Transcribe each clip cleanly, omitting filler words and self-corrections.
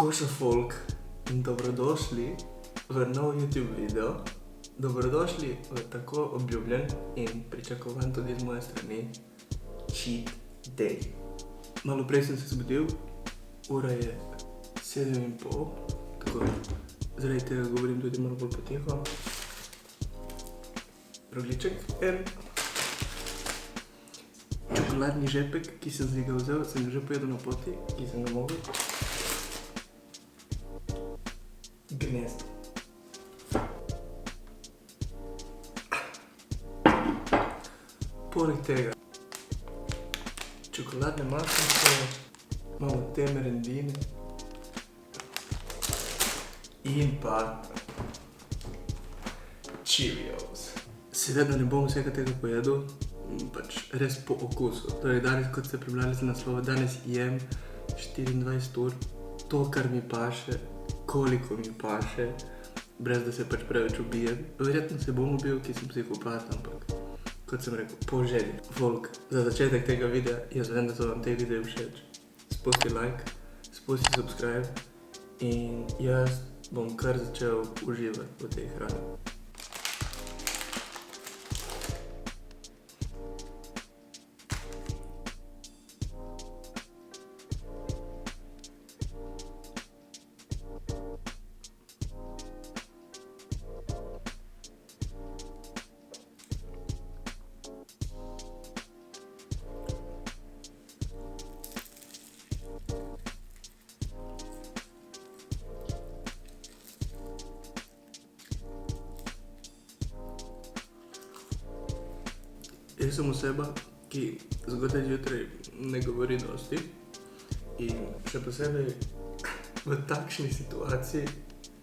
Koša folk in dobrodošli v nov YouTube video. Dobrodošli v tako obljubljen in pričakovan tudi z moje strani cheat day. Malo prej sem se zbudil, ura je 7:30, tako zaradi tega govorim tudi malo bolj potiho. Rogliček en. Čokoladni žepek, ki sem si ga vzel, sem ga že pojedel na poti, ki sem ga mogel. Gnezdo. Poleg tega čokoladne masnice, imamo te merendine in pa Cheerios. Seveda ne bom vsega tega pojedel, pač res po okusu. Torej danes, kot ste prebrali z naslova, danes jem 24 ur, to, kar mi paše, koliko mi paše, brez da se pač preveč ubijem. Verjetno se bom ubil, ki sem psihopat, ampak kot sem rekel, po želji. Folk, za začetek tega videa, jaz vem, da so vam te videe všeč. Spusti like, spusti subscribe in jaz bom kar začel uživati v tej hrani. Jaz sem oseba, ki zgodaj zjutraj ne govori dosti in še posebej v takšni situaciji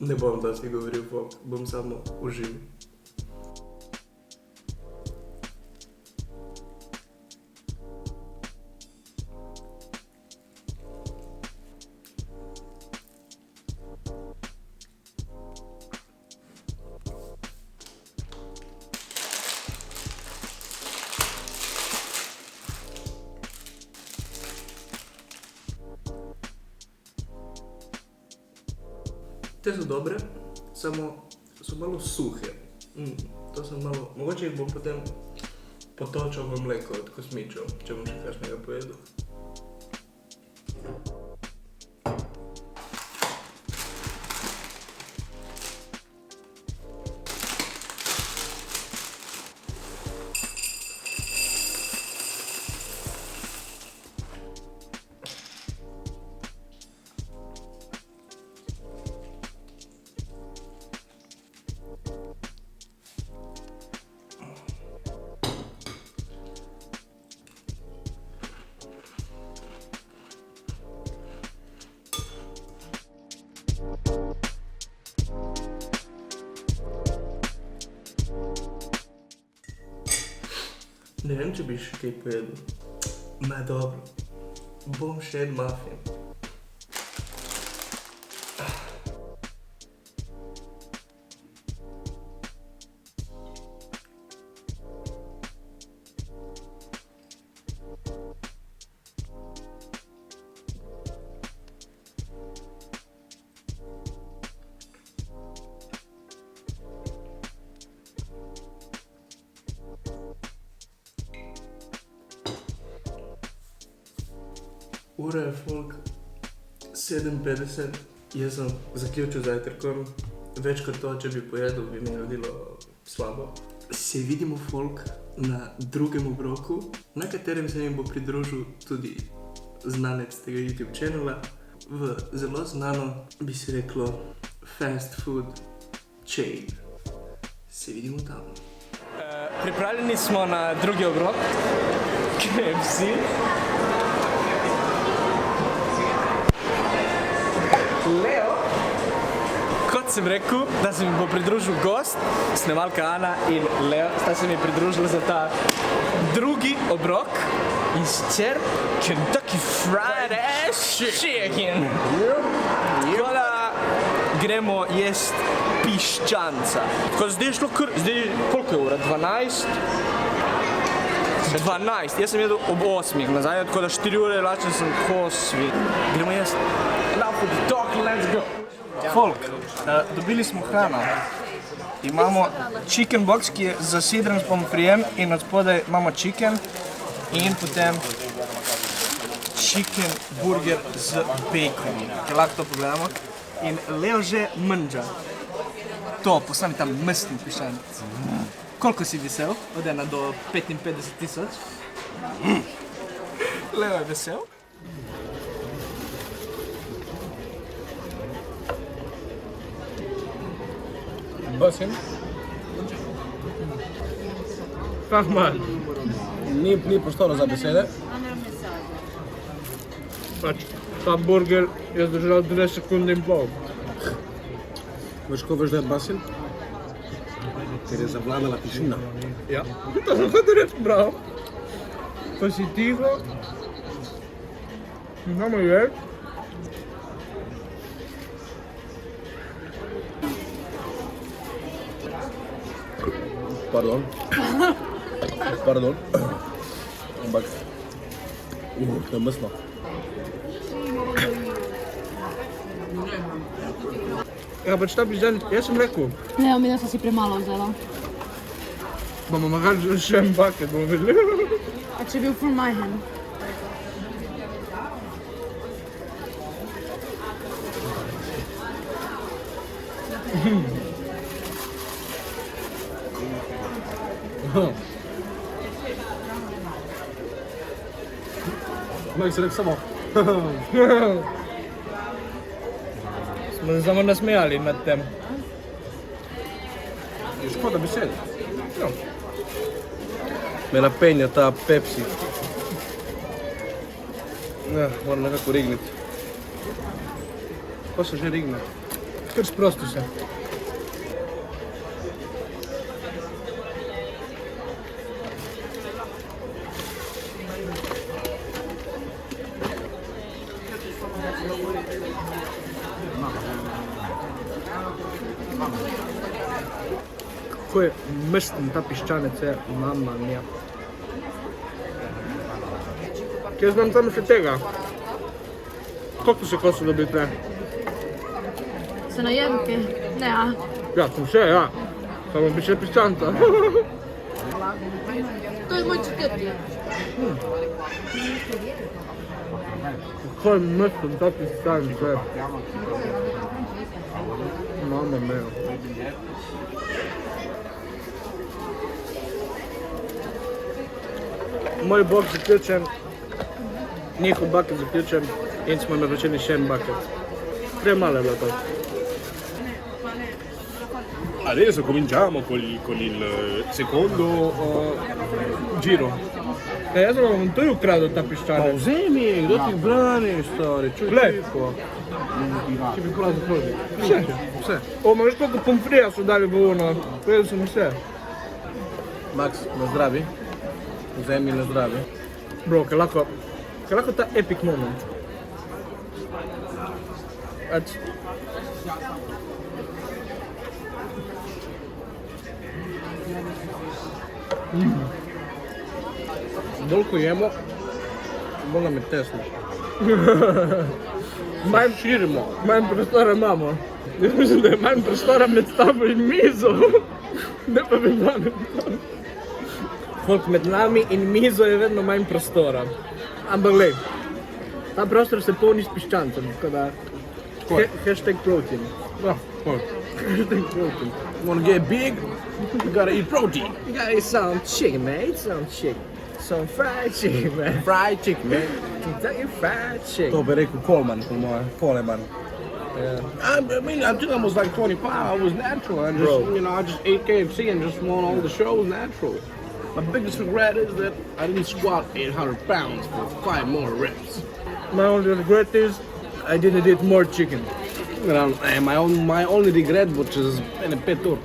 ne bom dosti govoril, bom samo užival. Te so dobre, samo so malo suhe. To sem malo, mogoče jih bom potem potočal v mleko od kosmičev, če bom še kakšnega pojedel. Ne vem, če bi še kaj pojedel. Ma dobro, bom še en muffin. Ura je folk 7:50, jaz sem zaključil zajtrkom. Več kot to, če bi pojedel, bi mi naredilo slabo. Se vidimo folk na drugem obroku, na katerem se mi bo pridružil tudi znanec tega YouTube channela. V zelo znano, bi se reklo, fast food chain. Se vidimo tam. Pripravljeni smo na drugi obrok, KFC. Leo, kot sem rekel, da se mi bo pridružil gost, snemalka Ana in Leo sta se mi pridružili za ta drugi obrok in sicer Kentucky Fried Chicken. Tako da gremo jest piščanca. Tako da zdaj je šlo kar, koliko je ura? 12? 12, jaz sem jedel ob 8 nazaj, tako da 4 ure lačen sem ko svet. Gremo jesti. Now for the dog, let's go! Folk, dobili smo hrano. Imamo chicken box, ki je zasidren s pomfrijem in od spodaj imamo chicken in potem chicken burger z baconom, ki lahko to pogledamo. In Leo že mnđa. To, posami tam mestni piščanec. Koliko si vesel? Od 1 do 55 000. Leo je vesel. Basen, Fahman. ni prostora za besede. Pač, ta burger je zdržal 2 sekunde in pol. Veš, ko veš, da je basen? Ker je zavladala tišina. Ja. To sem hotel reči, bravo. Pa si tiho. Imamo ječ. Pardon. Ampak, to je mestno. Ja, pač ta pižan, jaz sem rekel, Ne, omenila sem si premalo vzela. bomo mahali še en bucket, bomo videli. A če je bil full majhen? Maj se rekel samo. Smo se samo nasmejali nad tem. Je škoda besede. No. Me napenja ta Pepsi. Ja, moram nekako rigniti. Ko se že rigne? Kar sprosti se. Kako je mrsten ta piščanec, je mama mia. Jaz znam samo še tega. Koliko se kosov dobiti, ne? Se najem kaj? Ne, a? Ja, sem še, ja. Samo bi še piščanca. To je moj četrti. Kako je mrsten ta piščanec, je. Mama mia. Moj box zaključen, njihov bucket zaključen in smo naročili še en bucket. Premalo je bilo to. Adesso cominciamo con il secondo giro. Jaz vam tu ukradel ta Ma piščanec. vzemi, kdo ti brani, stari, čuj Glej. tiho. Ti bi prav zakrožil. Vse. Vse. O, imaš koliko pomfrija so dali v ono, pojedel sem vse. Max, na zdravi. Vzemi na zdravi. Bro, kaj lahko ta epic moment. Pač, Bolj ko jemo, bolj nam je tesno. manj Širimo. manj prostora imamo. Jaz mislim, da je manj prostora med tabo in mizo. Ne pa med nami. Folk, med nami in mizo je vedno manj prostora. Ampak glej, ta prostor se polni s piščancem, tako da hashtag protein. Ja, cool. Hashtag protein. Wanna get big, you gotta eat protein. You gotta eat some chicken, man. Eat some chicken. Some fried chicken, man. Fried chicken, man. Kentucky fried chicken. To bi rekel Coleman, po moje. Coleman. Yeah. I mean, I think I was like 25. I was natural. I just, Bro. you know, I just ate KFC and just want all the shows natural. My biggest regret is that I didn't squat 800 pounds for 5 more reps. My only regret is I didn't eat more chicken. And my only regret was just in a pet tour.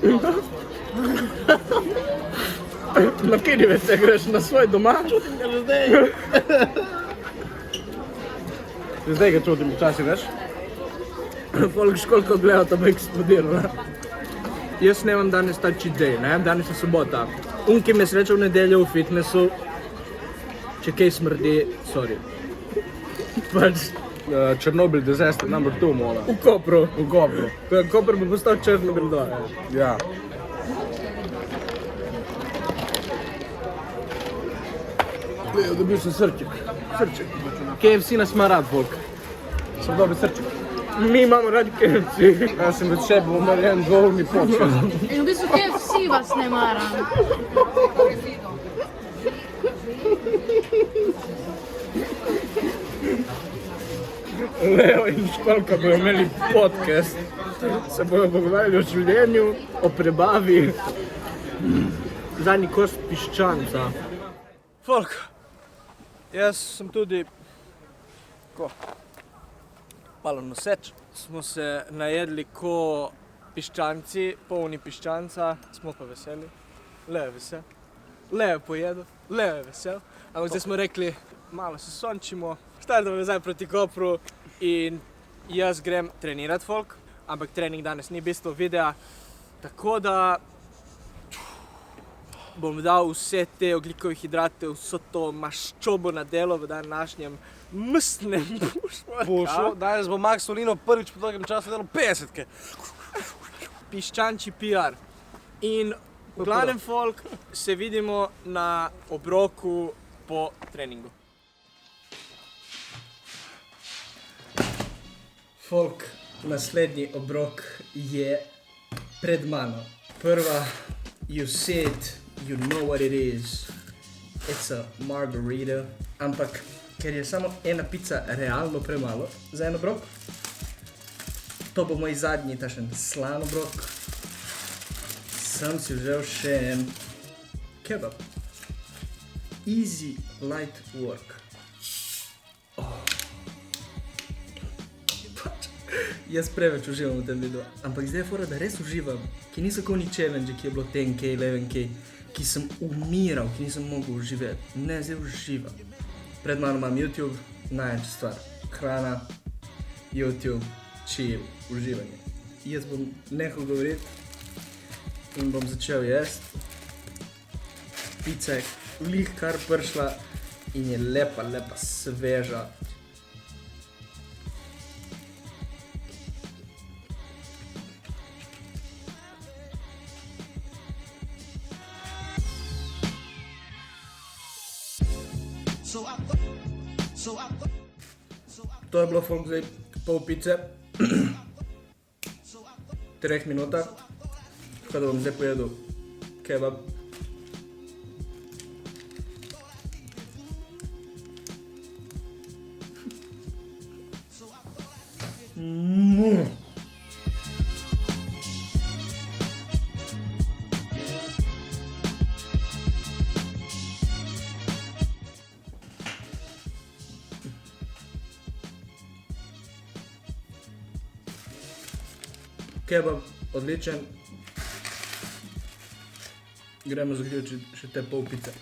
Na kjer se greš na svoj doma? Zdaj ga čutim včasih, veš? Folk školjko gledal, da bo eksplodirala. Jaz snemam danes ta cheat day, ne? Danes je sobota. Ki me sreča v nedeljo v fitnessu, če kaj smrdi, sorry. Pač Černobil disaster number 2 mola. V Kopru. Koper bi postal Černobil 2. Ja. Gledaj, dobil sem srček. KFC nas ima rad, folk. Sem dobil srček. Mi imamo radi KFC. Jaz sem več šeb, bom narejen 2-urni podcast. In v bistvu KFC vas ne mara. Leo in Školka bojo imeli podcast. Se bojo pogovarjali o življenju, o prebavi. Zadnji kos piščanca. Folk, jaz sem tudi malo noseč. Smo se najedli ko piščanci, polni piščanca, smo pa veseli. Leo je vesel. Leo je pojedel, Leo je vesel. Ampak zdaj smo rekli, malo se sončimo, štartamo nazaj proti Kopru in jaz grem trenirat, folk. Ampak trening danes ni bistvo videa, tako da bom dal vse te ogljikove hidrate, vso to maščobo na delo v današnjem mstnem pušu. Danes bo Max Solino prvič po dolgem času delal 50-ke. Piščanči PR. In v glavnem, folk, se vidimo na obroku po treningu. Folk, naslednji obrok je pred mano. Prva, you see it, you know what it is. It's a margarita. Ampak, ker je samo ena pica realno premalo za en obrok, to bo moj zadnji tašen slan obrok. Sem si vzel še en kebab. Easy light work. Jaz preveč uživam v tem videu, ampak zdaj je fora, da res uživam, ki niso kot oni challenge, ki je bilo 10K, 11K, ki sem umiral, ki nisem mogel uživati. Ne, zdaj uživam. Pred mano imam YouTube, največ stvar. Hrana, YouTube, chill, uživanje. Jaz bom nehal govoriti in bom začel jesti. Pica je glih kar prišla in je lepa sveža. To je bilo, folk, zdaj pol pice. 3 minutah. Tako da bom zdaj pojedel kebab. Kebab, odličen. Gremo zaključiti še te pol pice.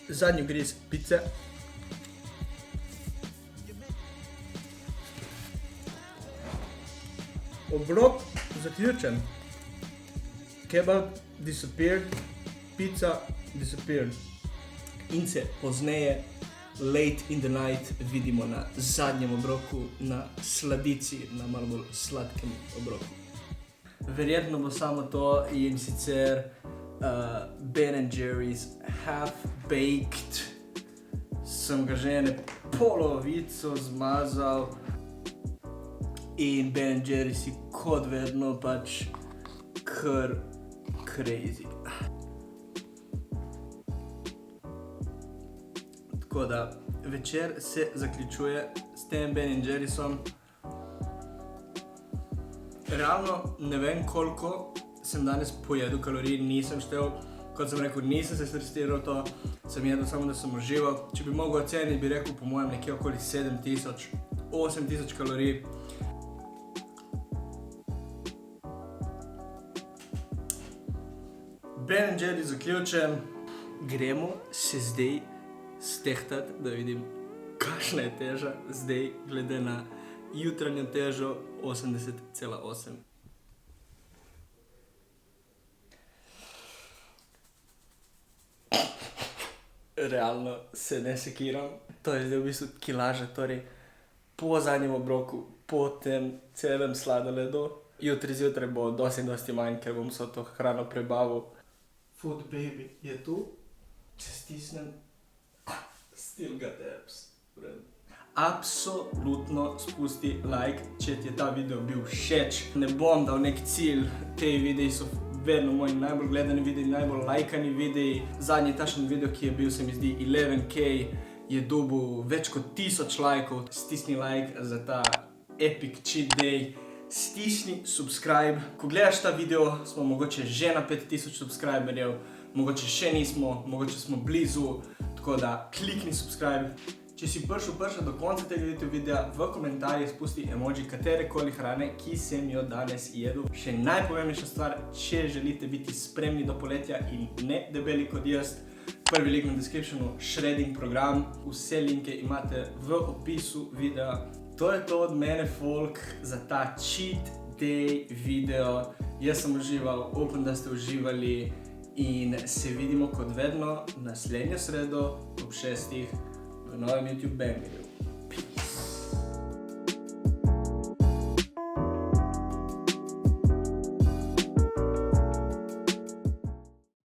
Zadnji griz pice. Obrok zaključen. Kebab disappeared. Pizza disappeared. In se pozneje, late in the night, vidimo na zadnjem obroku, na sladici, na malo bolj sladkem obroku. Verjetno bo samo to in sicer Ben & Jerry's half-baked. Sem ga že ene polovico zmazal in Ben & Jerry si kot vedno pač kar crazy. Tako da večer se zaključuje s tem Ben & Jerrysom. Realno ne vem, koliko sem danes pojedel kalorij, nisem štel. Kot sem rekel, nisem se strestiral to, sem jedel samo, da sem užival. Če bi mogel oceniti, bi rekel po mojem nekje okoli 7000, 8000 kalorij. Ben & Jerry zaključen. Gremo se zdaj stehtati, da vidim, kakšna je teža zdaj, glede na jutranjo težo 80,8. Realno se ne sekiram. To je zdaj v bistvu kilaža, torej po zadnjem obroku, po tem celem sladoledu. Jutri zjutraj bo dosti manj, ker bom vso to hrano prebavil. Food baby je tu. Če stisnem, still got abs. Absolutno spusti like, če ti je ta video bil všeč. Ne bom dal nek cilj, te videi so vedno moji najbolj gledani videi, najbolj lajkani videi. Zadnji takšen video, ki je bil, se mi zdi 11K, je dobil več kot 1000 lajkov. Stisni like za ta epic cheat day. Stisni subscribe. Ko gledaš ta video, smo mogoče že na 5000 subscriberjev, mogoče še nismo, mogoče smo blizu, tako da klikni subscribe. Če si prišel do konca tega videa, v komentarjih spusti emoji katerekoli hrane, ki sem jo danes jedel. Še najpomembnejša stvar, če želite biti spremni do poletja in ne debeli kot jaz, prvi link na descriptionu, shredding program, vse linke imate v opisu videa. To je to od mene, folk, za ta cheat day video. Jaz sem užival, upam, da ste uživali in se vidimo kot vedno naslednjo sredo ob 6. v novem YouTube bangerju. Peace.